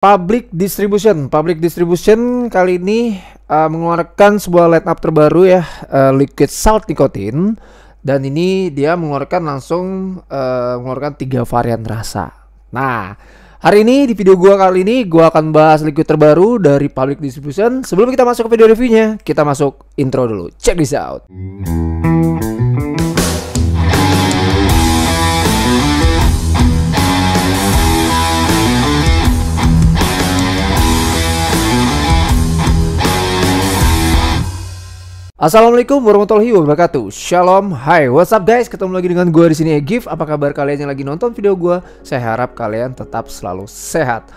Public Distribution kali ini mengeluarkan sebuah line up terbaru ya, Liquid Salt Nicotine, dan ini dia mengeluarkan 3 varian rasa. Nah, hari ini di video gua kali ini gua akan bahas liquid terbaru dari Public Distribution. Sebelum kita masuk ke video reviewnya, kita masuk intro dulu. Check this out. Assalamualaikum warahmatullahi wabarakatuh. Shalom, hai, what's up guys? Ketemu lagi dengan gue di sini Egif. Apa kabar kalian yang lagi nonton video gue? Saya harap kalian tetap selalu sehat.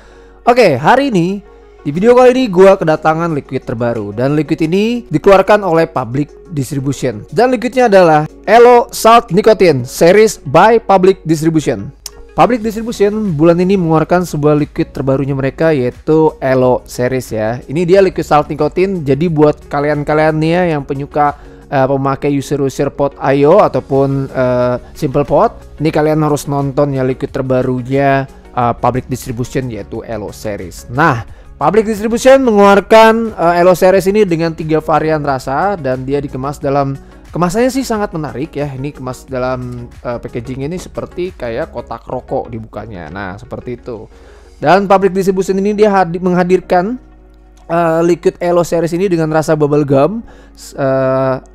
Oke, hari ini di video kali ini gue kedatangan liquid terbaru, dan liquid ini dikeluarkan oleh Public Distribution. Dan liquidnya adalah Elo Salt Nicotine Series by Public Distribution. Public Distribution bulan ini mengeluarkan sebuah liquid terbarunya mereka, yaitu Elo Series ya. Ini dia liquid salt nicotine. Jadi buat kalian-kalian nih ya yang penyuka pemakai user Pod.io ataupun Simple Pod, ini kalian harus nonton ya liquid terbarunya Public Distribution, yaitu Elo Series. Nah, Public Distribution mengeluarkan Elo Series ini dengan 3 varian rasa, dan dia dikemas dalam kemasannya sih sangat menarik ya. Ini kemas dalam packaging ini seperti kayak kotak rokok dibukanya. Nah, seperti itu. Dan Public Distribution ini dia menghadirkan liquid Elo Series ini dengan rasa bubble gum,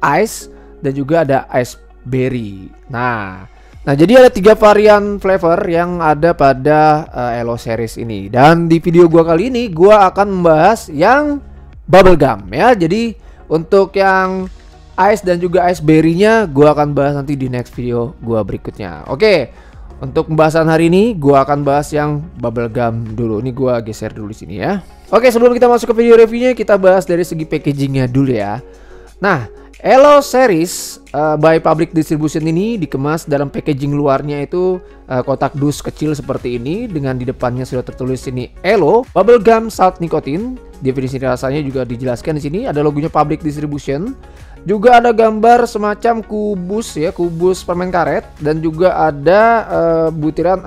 ice, dan juga ada ice berry. Nah, jadi ada 3 varian flavor yang ada pada Elo Series ini. Dan di video gua kali ini gua akan membahas yang bubble gum ya. Jadi untuk yang ice dan juga ice berry-nya gue akan bahas nanti di next video gue berikutnya. Oke, untuk pembahasan hari ini gue akan bahas yang bubble gum dulu. Ini gue geser dulu di sini ya. Oke, sebelum kita masuk ke video reviewnya, kita bahas dari segi packagingnya dulu ya. Nah, Elo Series by Public Distribution ini dikemas dalam packaging luarnya itu kotak dus kecil seperti ini, dengan di depannya sudah tertulis ini Elo Bubble Gum Salt Nicotine. Definisi rasanya juga dijelaskan di sini. Ada logonya Public Distribution. Juga ada gambar semacam kubus ya, kubus permen karet, dan juga ada butiran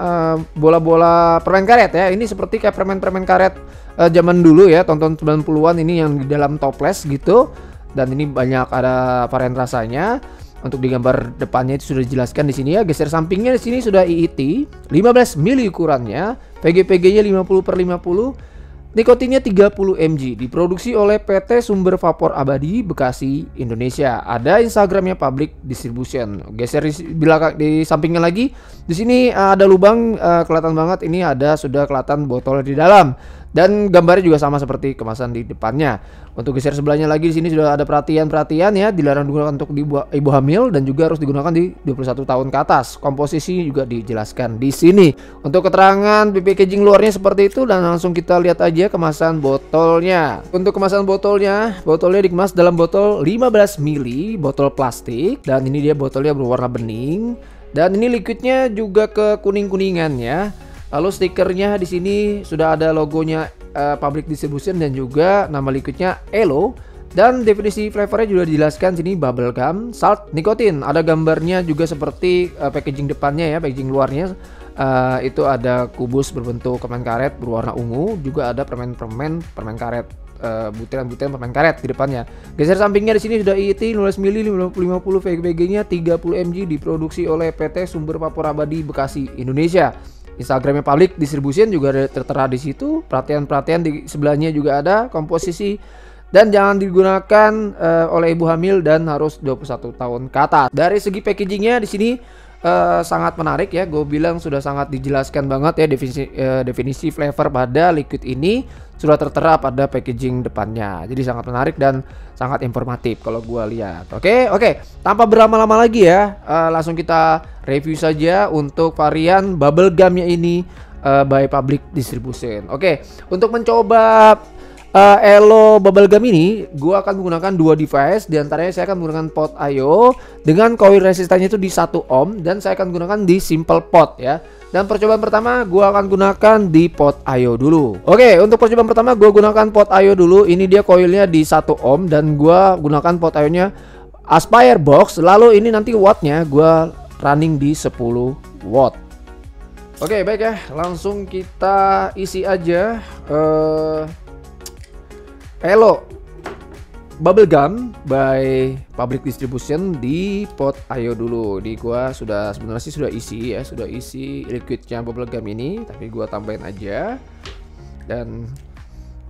bola-bola permen karet ya. Ini seperti kayak permen-permen karet zaman dulu ya, tahun 90-an ini yang di dalam toples gitu. Dan ini banyak ada varian rasanya. Untuk di gambar depannya itu sudah dijelaskan di sini ya. Geser sampingnya di sini sudah IET 15 mili ukurannya, PGPG-nya 50/50. Nikotinnya 30 mg, diproduksi oleh PT Sumber Vapor Abadi, Bekasi, Indonesia. Ada Instagramnya Public Distribution. Geser di sampingnya lagi, di sini ada lubang, kelihatan banget ini sudah kelihatan botol di dalam. Dan gambarnya juga sama seperti kemasan di depannya. Untuk geser sebelahnya lagi, di sini sudah ada perhatian ya, dilarang digunakan untuk ibu hamil, dan juga harus digunakan di 21 tahun ke atas. Komposisi juga dijelaskan di sini. Untuk keterangan packaging luarnya seperti itu, dan langsung kita lihat aja kemasan botolnya. Untuk kemasan botolnya dikemas dalam botol 15 mili, botol plastik, dan ini dia botolnya berwarna bening, dan ini liquidnya juga ke kuning-kuningan ya. Lalu stikernya di sini sudah ada logonya Public Distribution, dan juga nama liquidnya Elo, dan definisi flavornya juga dijelaskan sini bubble gum salt nicotine. Ada gambarnya juga seperti packaging depannya ya, packaging luarnya itu ada kubus berbentuk permen karet berwarna ungu, juga ada permen karet, butiran-butiran permen karet di depannya. Geser sampingnya di sini sudah IET 15 mili 50 PGPG-nya 30 mg, diproduksi oleh PT Sumber Vapor Abadi, Bekasi, Indonesia. Instagramnya Public Distribution juga ada tertera di situ. Perhatian di sebelahnya juga ada komposisi, dan jangan digunakan oleh ibu hamil dan harus 21 tahun ke atas. Dari segi packagingnya di sini sangat menarik ya. Gue bilang sudah sangat dijelaskan banget ya, definisi flavor pada liquid ini sudah tertera pada packaging depannya. Jadi sangat menarik dan sangat informatif kalau gue lihat. Oke, tanpa berlama-lama lagi ya, langsung kita review saja untuk varian bubble gumnya ini by Public Distribution. Oke, untuk mencoba Elo bubble gum ini, gue akan menggunakan 2 device. Di antaranya saya akan menggunakan Pod.io dengan coil resistannya itu di 1 ohm, dan saya akan gunakan di Simple Pod ya. Dan percobaan pertama gue akan gunakan di Pod.io dulu. Oke, untuk percobaan pertama gue gunakan Pod.io dulu. Ini dia coilnya di 1 ohm, dan gue gunakan Pod.io-nya Aspire Box. Lalu ini nanti wattnya gue running di 10 watt. Oke, baik ya, langsung kita isi aja Elo Bubblegum by Public Distribution di pot ayo dulu. Di gua sebenarnya sih sudah isi ya, sudah isi liquidnya bubblegum ini, tapi gua tambahin aja. Dan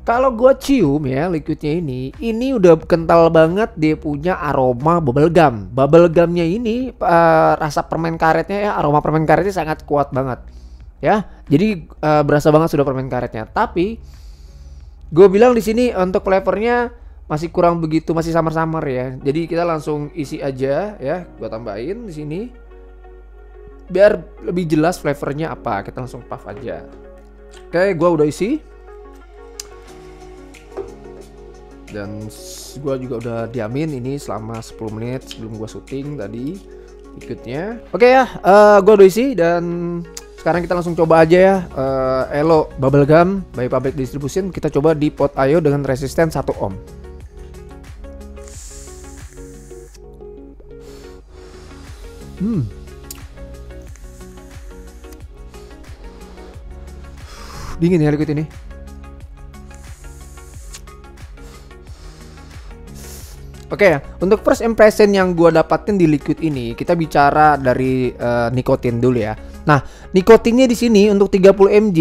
kalau gua cium ya liquidnya ini udah kental banget, dia punya aroma bubblegum. Bubblegumnya ini rasa permen karetnya ya, aroma permen karetnya sangat kuat banget. Ya, jadi berasa banget sudah permen karetnya. Tapi gue bilang di sini untuk flavornya masih kurang begitu, masih samar-samar ya. Jadi kita langsung isi aja ya. Gue tambahin di sini biar lebih jelas flavornya apa. Kita langsung puff aja. Oke, gue udah isi. Dan gue juga udah diamin ini selama 10 menit sebelum gue syuting tadi ikutnya. Oke ya, gue udah isi dan sekarang kita langsung coba aja ya Elo Bubblegum by Public Distribution. Kita coba di pot ayo dengan resisten 1 ohm. Dingin ya liquid ini. Oke ya, untuk first impression yang gue dapatin di liquid ini, kita bicara dari nikotin dulu ya. Nah, nikotinnya di sini untuk 30 mg,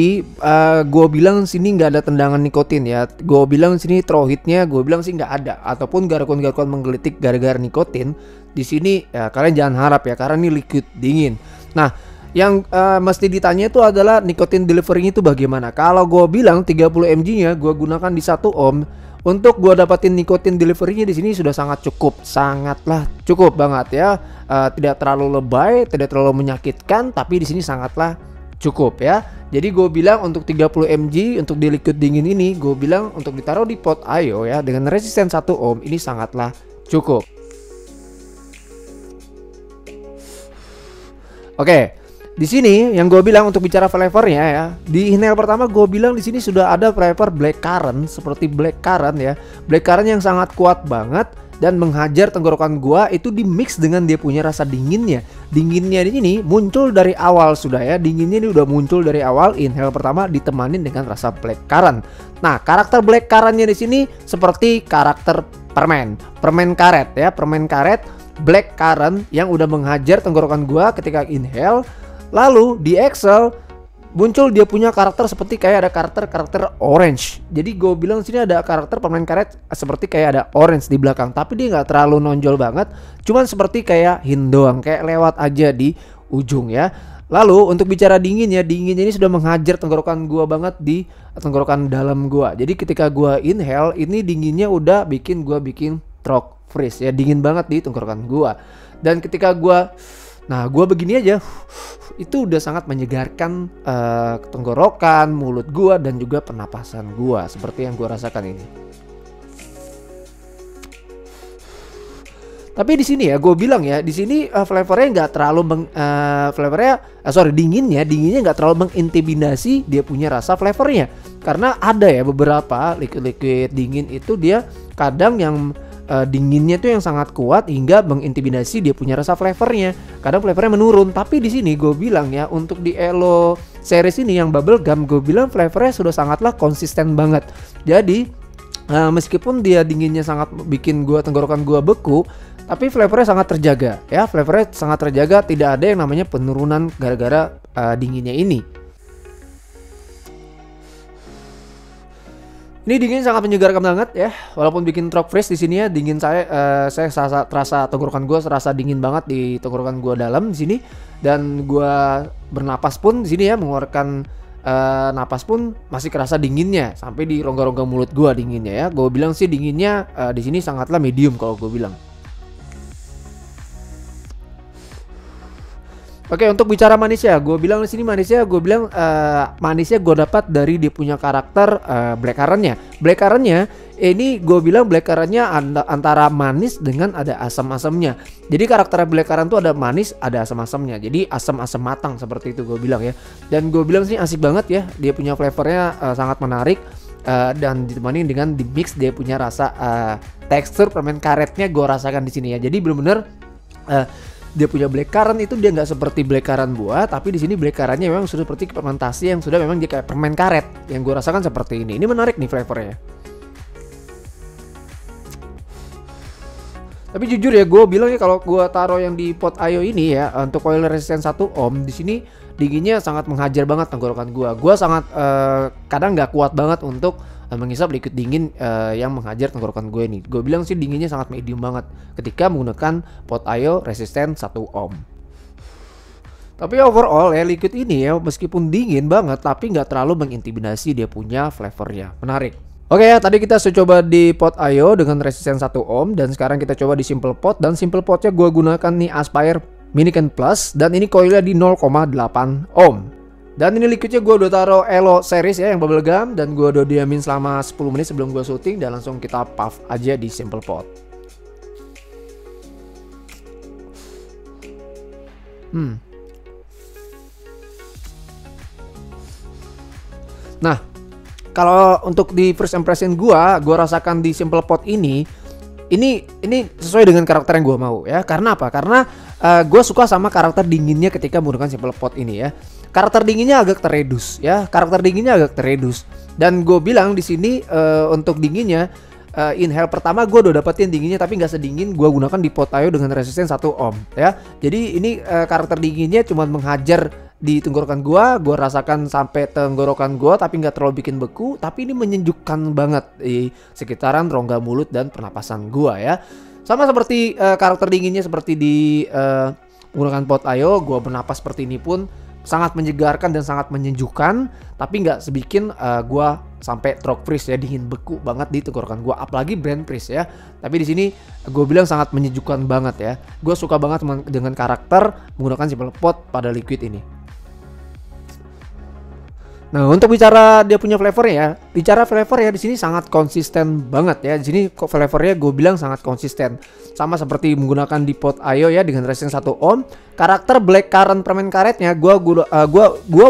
gue bilang sini nggak ada tendangan nikotin ya. Gue bilang sini throw hitnya, gue bilang sih nggak ada, ataupun garukan-garukan menggelitik gara-gara nikotin. Di sini ya, kalian jangan harap ya, karena ini liquid dingin. Nah, yang mesti ditanya itu adalah nikotin delivery itu bagaimana. Kalau gue bilang 30 mg-nya gue gunakan di 1 ohm. Untuk gue dapatin nikotin delivery-nya di sini sudah sangat cukup, sangatlah cukup banget ya. Tidak terlalu lebay, tidak terlalu menyakitkan, tapi di sini sangatlah cukup ya. Jadi gue bilang untuk 30 mg untuk di liquid dingin ini, gue bilang untuk ditaruh di pot ayo ya dengan resisten 1 ohm ini sangatlah cukup. Oke. Di sini yang gue bilang untuk bicara flavornya ya, di inhale pertama gue bilang di sini sudah ada flavor blackcurrant, seperti blackcurrant ya, blackcurrant yang sangat kuat banget dan menghajar tenggorokan gue itu di mix dengan dia punya rasa dinginnya. Dinginnya di sini muncul dari awal sudah ya, dinginnya ini udah muncul dari awal inhale pertama ditemani dengan rasa blackcurrant. Nah, karakter blackcurrantnya di sini seperti karakter permen karet ya, permen karet blackcurrant yang udah menghajar tenggorokan gue ketika inhale. Lalu di Excel muncul dia punya karakter seperti kayak ada karakter orange. Jadi gue bilang sini ada karakter permen karet seperti kayak ada orange di belakang, tapi dia nggak terlalu nonjol banget, cuman seperti kayak hint doang, kayak lewat aja di ujung ya. Lalu untuk bicara dingin ya, dinginnya ini sudah menghajar tenggorokan gue banget di tenggorokan dalam gue. Jadi ketika gue inhale ini dinginnya udah bikin throat freeze ya, dingin banget di tenggorokan gue. Dan ketika gue begini aja, itu udah sangat menyegarkan tenggorokan, mulut gua dan juga pernapasan gua seperti yang gua rasakan ini. Tapi di sini ya, gue bilang ya, di sini flavornya nggak terlalu dinginnya nggak terlalu mengintimidasi dia punya rasa flavornya. Karena ada ya beberapa liquid dingin itu dia kadang yang dinginnya tuh yang sangat kuat hingga mengintimidasi dia punya rasa flavornya. Kadang flavornya menurun. Tapi di sini gue bilang ya, untuk di Elo series ini yang bubblegum, gue bilang flavornya sudah sangatlah konsisten banget. Jadi meskipun dia dinginnya sangat bikin tenggorokan gue beku, tapi flavornya sangat terjaga ya. Flavornya sangat terjaga, tidak ada yang namanya penurunan gara-gara dinginnya ini. Ini dingin sangat menyegarkan banget ya, walaupun bikin throat freeze di sini ya, dingin saya terasa tenggorokan gue terasa dingin banget di tenggorokan gue dalam di sini, dan gue bernapas pun di sini ya, mengeluarkan napas pun masih kerasa dinginnya sampai di rongga-rongga mulut gue dinginnya ya. Gue bilang sih dinginnya di sini sangatlah medium kalau gue bilang. Oke, untuk bicara manisnya, gue bilang di sini manisnya gue dapat dari dia punya karakter blackcurrant-nya. Blackcurrant-nya ini gue bilang blackcurrant-nya antara manis dengan ada asam-asamnya. Jadi karakter blackcurrant tuh ada manis, ada asam-asamnya. Jadi asam-asam matang seperti itu gue bilang ya. Dan gue bilang sih asik banget ya, dia punya flavornya sangat menarik. Dan ditemani dengan di mix dia punya rasa tekstur permen karetnya gue rasakan di sini ya. Jadi bener-bener dia punya black currant itu dia nggak seperti black currant buah, tapi di sini black currantnya memang sudah seperti fermentasi yang sudah memang dia kayak permen karet. Yang gue rasakan seperti ini. Ini menarik nih flavornya. Tapi jujur ya, gue bilang ya kalau gue taruh yang di pot ayo ini ya untuk oil resistant 1 ohm di sini dinginnya sangat menghajar banget tenggorokan gue. Gue sangat kadang nggak kuat banget untuk menghisap liquid dingin yang menghajar tenggorokan gue ini. Gue bilang sih dinginnya sangat medium banget ketika menggunakan pot ayo resistant 1 ohm. Tapi overall ya liquid ini ya meskipun dingin banget tapi nggak terlalu mengintimidasi, dia punya flavornya. Menarik. Oke ya, tadi kita sudah coba di pot ayo dengan resisten 1 ohm dan sekarang kita coba di simple pot, dan simple potnya gue gunakan nih Aspire Miniken Plus dan ini coilnya di 0,8 ohm. Dan ini liquidnya gue udah taruh Elo series ya yang bubble gum, dan gue udah diamin selama 10 menit sebelum gue syuting, dan langsung kita puff aja di simple pot. Nah, kalau untuk di first impression gua rasakan di simple pot ini sesuai dengan karakter yang gua mau ya. Karena apa? Karena gua suka sama karakter dinginnya ketika menggunakan simple pot ini ya. Karakter dinginnya agak teredus ya. Dan gue bilang di sini untuk dinginnya inhale pertama gue udah dapetin dinginnya, tapi nggak sedingin gue gunakan di pot ayo dengan resisten 1 ohm ya. Jadi ini karakter dinginnya cuma menghajar di tenggorokan gue rasakan sampai tenggorokan gue, tapi nggak terlalu bikin beku, tapi ini menyejukkan banget di sekitaran rongga mulut dan pernapasan gue ya. Sama seperti karakter dinginnya seperti di menggunakan pot ayo, gue bernapas seperti ini pun sangat menyegarkan dan sangat menyejukkan, tapi nggak sebikin gue sampai throat freeze ya, dingin beku banget di tenggorokan gue, apalagi brand freeze ya. Tapi di sini gue bilang sangat menyejukkan banget ya. Gue suka banget dengan karakter menggunakan simple pot pada liquid ini. Nah, untuk bicara dia punya flavornya ya, di sini sangat konsisten banget ya. Di sini flavornya gue bilang sangat konsisten. Sama seperti menggunakan di pot ayo ya dengan resisten 1 ohm. Karakter black currant permen karetnya gua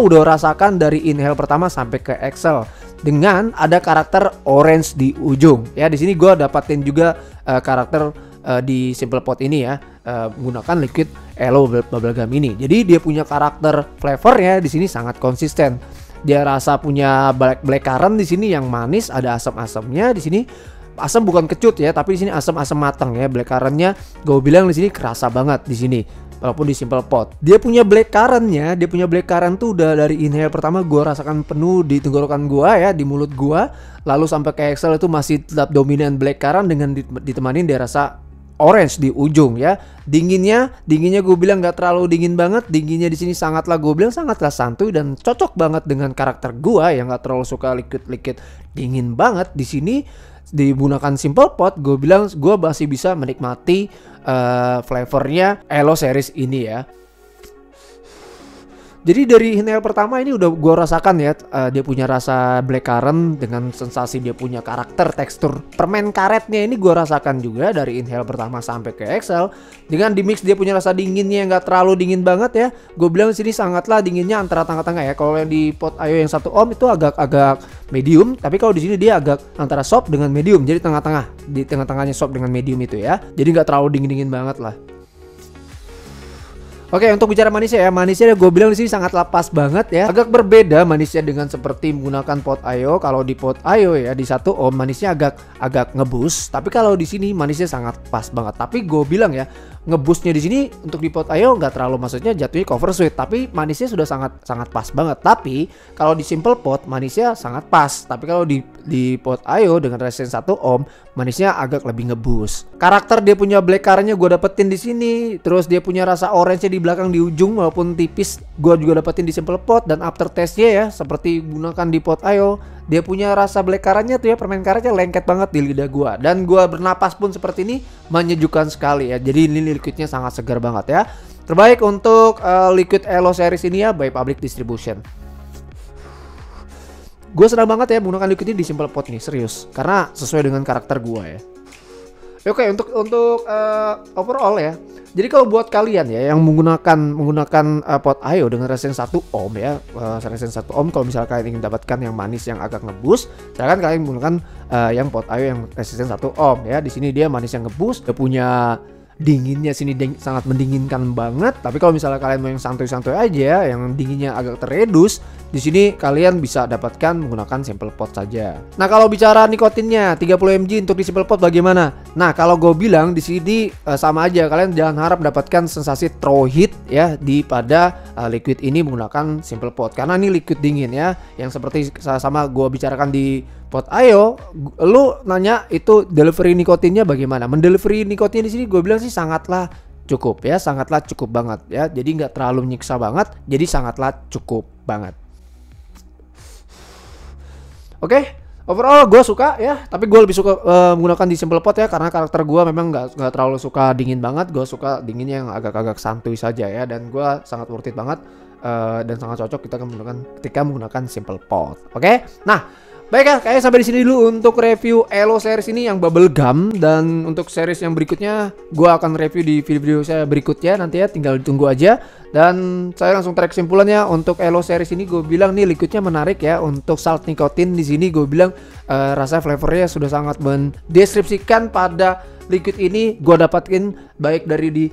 udah rasakan dari inhale pertama sampai ke exhale, dengan ada karakter orange di ujung. Ya, di sini gua dapatin juga karakter di simple pot ini ya, menggunakan liquid Elo bubblegum ini. Jadi dia punya karakter flavornya di sini sangat konsisten. Dia rasa punya black currant di sini yang manis, ada asam-asamnya di sini. Asam bukan kecut ya, tapi di sini asam-asam matang ya. Black currantnya gue bilang di sini kerasa banget di sini. Walaupun di simple pot, dia punya black currant tuh udah dari inhale pertama gue rasakan penuh di tenggorokan gue ya, di mulut gue, lalu sampai ke exhale itu masih tetap dominan black currant dengan ditemanin dia rasa orange di ujung ya. Dinginnya gue bilang nggak terlalu dingin banget. Dinginnya di sini sangatlah santuy dan cocok banget dengan karakter gue yang nggak terlalu suka liquid dingin banget. Di sini digunakan simple pot, gue bilang gue masih bisa menikmati flavornya Elo series ini ya. Jadi dari inhale pertama ini udah gue rasakan ya, dia punya rasa black currant dengan sensasi dia punya karakter tekstur permen karetnya ini gue rasakan juga dari inhale pertama sampai ke exhale. Dengan di mix dia punya rasa dinginnya yang gak terlalu dingin banget ya. Gue bilang di sini sangatlah dinginnya antara tengah-tengah ya. Kalau yang di pot ayo yang 1 ohm itu agak medium, tapi kalau di sini dia agak antara soft dengan medium. Jadi tengah-tengah, di tengah-tengahnya soft dengan medium itu ya. Jadi gak terlalu dingin-dingin banget lah. Oke, untuk bicara manisnya gue bilang di sini sangat pas banget ya. Agak berbeda manisnya dengan seperti menggunakan pot ayo. Kalau di pot ayo ya di 1 ohm manisnya agak ngebus, tapi kalau di sini manisnya sangat pas banget. Tapi gue bilang ya, ngebusnya di sini untuk di pot ayo nggak terlalu, maksudnya jatuhnya cover sweet, tapi manisnya sudah sangat pas banget. Tapi kalau di simple pot manisnya sangat pas, tapi kalau di pot ayo dengan resisten 1 ohm manisnya agak lebih ngebus. Karakter dia punya black currantnya gue dapetin di sini, terus dia punya rasa orange di belakang di ujung walaupun tipis gue juga dapetin di simple pot, dan aftertaste-nya ya seperti gunakan di pot ayo, dia punya rasa black currantnya tuh ya, permen karetnya lengket banget di lidah gue, dan gue bernapas pun seperti ini menyejukkan sekali ya. Jadi ini liquidnya sangat segar banget ya. Terbaik untuk liquid Elo series ini ya by Public Distribution. Gue senang banget ya menggunakan liquid ini di simple pot nih, serius, karena sesuai dengan karakter gue ya. Oke, untuk overall ya. Jadi kalau buat kalian ya yang menggunakan pot ayo dengan resisten 1 ohm ya, resisten 1 ohm, kalau misalnya kalian ingin dapatkan yang manis yang agak ngebus, silakan kalian menggunakan yang pot ayo yang resisten 1 ohm ya. Di sini dia manis yang ngebus, dia punya dinginnya sini sangat mendinginkan banget. Tapi kalau misalnya kalian mau yang santuy-santuy aja, yang dinginnya agak teredus, di sini kalian bisa dapatkan menggunakan Simple Pot saja. Nah, kalau bicara nikotinnya 30 mg untuk di Simple Pot bagaimana? Nah, kalau gue bilang di sini sama aja, kalian jangan harap dapatkan sensasi throw hit ya di pada liquid ini menggunakan Simple Pot, karena ini liquid dingin ya, yang seperti sama gue bicarakan di Pot Ayo. Lu nanya itu delivery nikotinnya bagaimana? Mendelivery nikotin di sini gue bilang sih sangatlah cukup ya, sangatlah cukup banget ya. Jadi nggak terlalu menyiksa banget, jadi sangatlah cukup banget. Oke, overall gue suka ya, tapi gue lebih suka menggunakan di Simple Pot ya, karena karakter gue memang nggak terlalu suka dingin banget. Gue suka dinginnya yang agak-agak santuy saja ya, dan gue sangat worth it banget dan sangat cocok kita ketika menggunakan Simple Pot. Oke, nah. Baik ya, kayaknya sampai di sini dulu untuk review Elo series ini yang bubble gum, dan untuk series yang berikutnya gue akan review di video-video saya berikutnya nanti ya, tinggal ditunggu aja. Dan saya langsung tarik kesimpulannya untuk Elo series ini, gue bilang nih liquidnya menarik ya. Untuk salt nikotin di sini gue bilang rasa flavornya sudah sangat mendeskripsikan pada liquid ini. Gue dapatin baik dari di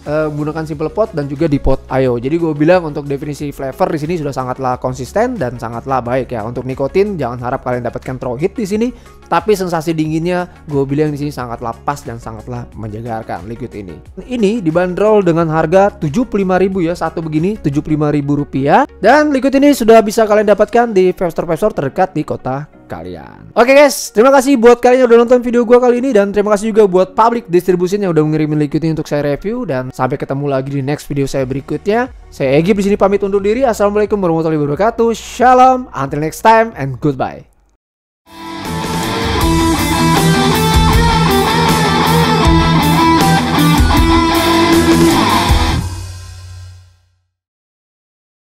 menggunakan Simple Pot dan juga di Pot Ayo. Jadi gue bilang untuk definisi flavor di sini sudah sangatlah konsisten dan sangatlah baik ya. Untuk nikotin jangan harap kalian dapatkan throw hit di sini, tapi sensasi dinginnya gue bilang di sini sangatlah pas dan sangatlah menyegarkan liquid ini. Ini dibanderol dengan harga 75.000 ya, satu begini 75.000 rupiah. Dan liquid ini sudah bisa kalian dapatkan di vape store terdekat di kota kalian. Oke guys, terima kasih buat kalian yang udah nonton video gue kali ini, dan terima kasih juga buat Public Distribution yang udah ngirimin liquid ini untuk saya review. Dan sampai ketemu lagi di next video saya berikutnya. Saya Egy di sini pamit undur diri. Assalamualaikum warahmatullahi wabarakatuh. Shalom, until next time and goodbye.